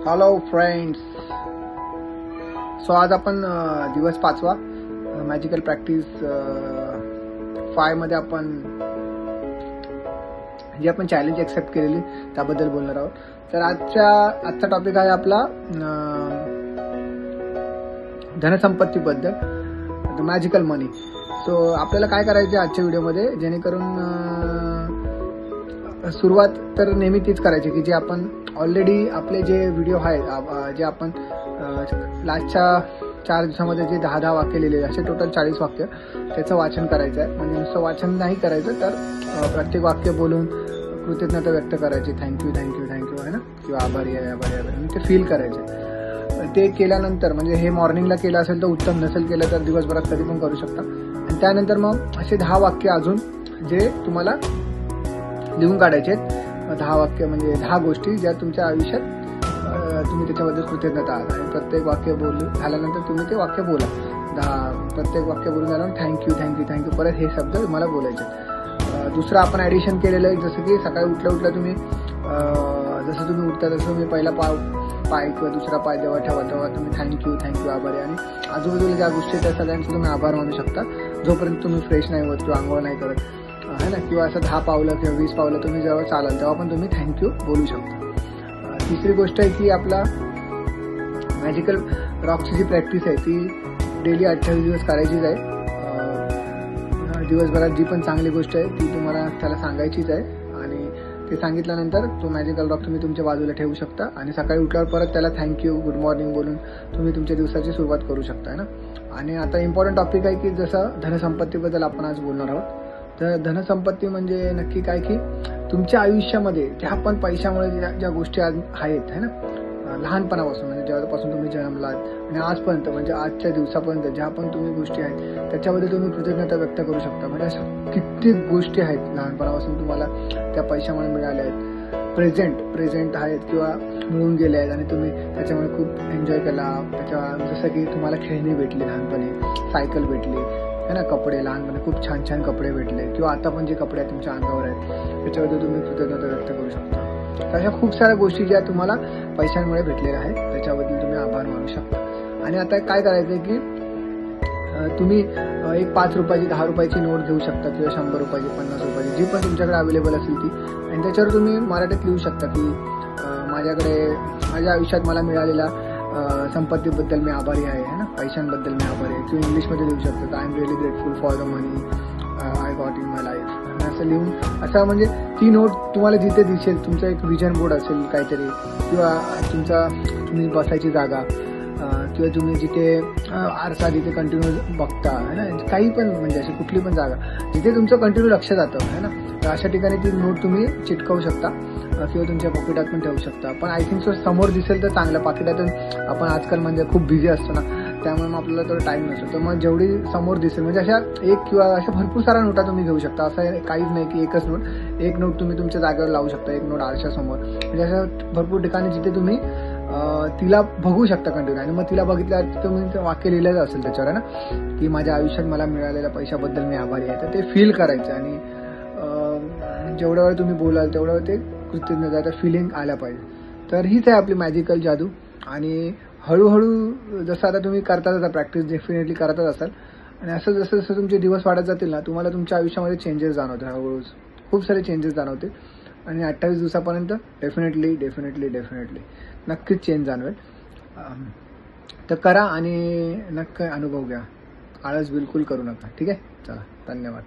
Hello friends. So आज आपण दिवस 5वा मॅजिकल प्रॅक्टिस 5 मध्ये आपण जे आपण चॅलेंज एक्सेप्ट केलेली त्याबद्दल बोलणार आहोत. तर आजचा टॉपिक आहे आपला धनसंपत्तीबद्दल, द मॅजिकल मनी. सो आपल्याला काय करायचे आजच्या व्हिडिओमध्ये, जेणेकरून सुरुवात तर नेहमी तीच करायची की जे आपण ऑलरेडी आपले जे व्हिडिओ आहेत, जे आपण लास्टच्या 4 दिवसामध्ये जे 10 वाक्य लिहिलेले, असे टोटल 40 वाक्य त्याचं वाचन करायचं आहे. म्हणजे नुसतं वाचन नाही करायचं, तर प्रत्येक वाक्य बोलून कृतज्ञता व्यक्त करायची, थँक्यू आहे ना, किंवा आभारी आहे ते फील करायचे. ते केल्यानंतर म्हणजे हे मॉर्निंगला केलं असेल तर उत्तम, नसेल केलं तर दिवसभरात कधी पण करू शकता. आणि त्यानंतर मग असे 10 वाक्य अजून जे तुम्हाला लिहून काढायचे आहेत. 10 वाक्य म्हणजे 10 गोष्टी ज्या तुमच्या आयुष्यात तुम्ही त्याच्याबद्दल कृतज्ञता आहात. आणि प्रत्येक वाक्य झाल्यानंतर तुम्ही ते वाक्य बोला. प्रत्येक वाक्य बोलून झाल्यानंतर थँक्यू परत हे शब्द तुम्हाला बोलायचे. दुसरं आपण ॲडिशन केलेलं आहे, जसं की सकाळी उठल्या तुम्ही जसं तुम्ही उठता तसं तुम्ही पहिला पाय किंवा दुसरा पाय जेव्हा ठेवा तेव्हा तुम्ही थँक्यू आभारी, आणि आजूबाजूला ज्या गोष्टी त्या सगळ्यांचा तुम्ही आभार मानू शकता जोपर्यंत तुम्ही फ्रेश नाही होत किंवा आंघोळ नाही करत, है ना. किंवा असं 10 पावलं किंवा 20 पावलं तुम्ही जेव्हा चालाल तेव्हा पण तुम्ही थँक्यू बोलू शकता. तिसरी गोष्ट आहे की आपला मॅजिकल रॉकची जी प्रॅक्टिस आहे ती डेली 28 दिवस करायचीच आहे. दिवसभरात जी पण चांगली गोष्ट आहे ती तुम्हाला त्याला सांगायचीच आहे, आणि ते सांगितल्यानंतर तो मॅजिकल रॉक तुम्ही तुमच्या बाजूला ठेवू शकता. आणि सकाळी उठल्यावर परत त्याला थँक्यू, गुड मॉर्निंग बोलून तुम्ही तुमच्या दिवसाची सुरुवात करू शकता, है ना. आणि आता इम्पॉर्टंट टॉपिक आहे की जसं धनसंपत्तीबद्दल आपण आज बोलणार आहोत. तर धनसंपत्ती म्हणजे नक्की काय की तुमच्या आयुष्यामध्ये ज्या पण पैशामुळे ज्या गोष्टी आज आहेत, है ना, लहानपणापासून म्हणजे जेव्हापासून तुम्ही जन्मलात आणि आजपर्यंत म्हणजे आजच्या दिवसापर्यंत ज्या पण तुम्ही गोष्टी आहेत त्याच्याबद्दल तुम्ही कृतज्ञता व्यक्त करू शकता. म्हणजे अशा कित्येक गोष्टी आहेत लहानपणापासून तुम्हाला त्या पैशामुळे मिळाल्या आहेत, प्रेझेंट आहेत किंवा मिळून गेले आहेत, आणि तुम्ही त्याच्यामुळे खूप एन्जॉय केला. जसं की तुम्हाला खेळणी भेटली लहानपणी, सायकल भेटली, है ना, कपडे लहानपणी खूप छान कपडे भेटले, किंवा आता पण जे कपडे आहेत तुमच्या अंगावर आहेत त्याच्याबद्दल तुम्ही कृतज्ञता व्यक्त करू शकता. अशा खूप साऱ्या गोष्टी ज्या तुम्हाला पैशांमुळे भेटलेल्या आहेत त्याच्याबद्दल तुम्ही आभार मानू शकता. आणि आता काय करायचं की तुम्ही एक 5 रुपयाची, 10 रुपयाची नोट घेऊ शकता, किंवा 100 रुपयाची, 50 रुपयाची, जी पण तुमच्याकडे अवेलेबल असेल ती, आणि त्याच्यावर तुम्ही मराठीत लिहू शकता की माझ्या आयुष्यात मला मिळालेल्या संपत्तीबद्दल मी आभारी आहे, है ना, पैशांबद्दल मी आभारी आहे. किंवा इंग्लिशमध्ये लिहू शकता, I am really grateful for the money I got in my life. असं लिहून, असं म्हणजे ती नोट तुम्हाला जिथे दिसेल, तुमचा एक विजन बोर्ड असेल काहीतरी, किंवा तुम्ही बसायची जागा, किंवा तुम्ही जिथे आरसा जिथे कंटिन्यू बघता, है ना, काही पण म्हणजे अशी कुठली पण जागा जिथे तुमचं कंटिन्यू लक्ष जातं, है ना, तर अशा ठिकाणी ती नोट तुम्ही चिटकवू शकता किंवा तुमच्या पॉकेटात पण ठेवू शकता. पण आय थिंक सो समोर दिसेल तर चांगलं. पाकिटातून आपण आजकाल म्हणजे खूप बिझी असतो ना, त्यामुळे मग आपल्याला तेवढा टाईम नसतो. तर मग जेवढी समोर दिसेल म्हणजे अशा एक किंवा अशा भरपूर साऱ्या नोटा तुम्ही घेऊ शकता. असं काहीच नाही की एक नोट तुम्ही तुमच्या जागेवर लावू शकता, एक नोट आरशासमोर, म्हणजे अशा भरपूर ठिकाणी जिथे तुम्ही तिला बघू शकता कंटिन्यू. आणि मग तिला बघितल्यावर तुम्ही वाक्य लिहिलेलं असेल त्याच्यावर, आहे ना, की माझ्या आयुष्यात मला मिळालेल्या पैशाबद्दल मी आभारी आहे. तर ते फील करायचं, आणि जेवढ्या वेळ तुम्ही बोलाल तेवढ्या वेळ ते कृतज्ञता त्या फिलिंग आल्या पाहिजे. तर हीच आहे आपली मॅजिकल जादू. आणि हळूहळू जसं आता तुम्ही करताच आता प्रॅक्टिस डेफिनेटली करतच असाल, आणि असं जसं तुमचे दिवस वाढत जातील ना, तुम्हाला तुमच्या आयुष्यामध्ये चेंजेस जाणवतील. हळूहळू खूप सारे चेंजेस जाणवतील, आणि 28 दिवसापर्यंत डेफिनेटली नक्कीच चेंज जाणवेल. तर करा आणि नक्की अनुभव घ्या. आळस बिलकुल करू नका. ठीक आहे, चला, धन्यवाद.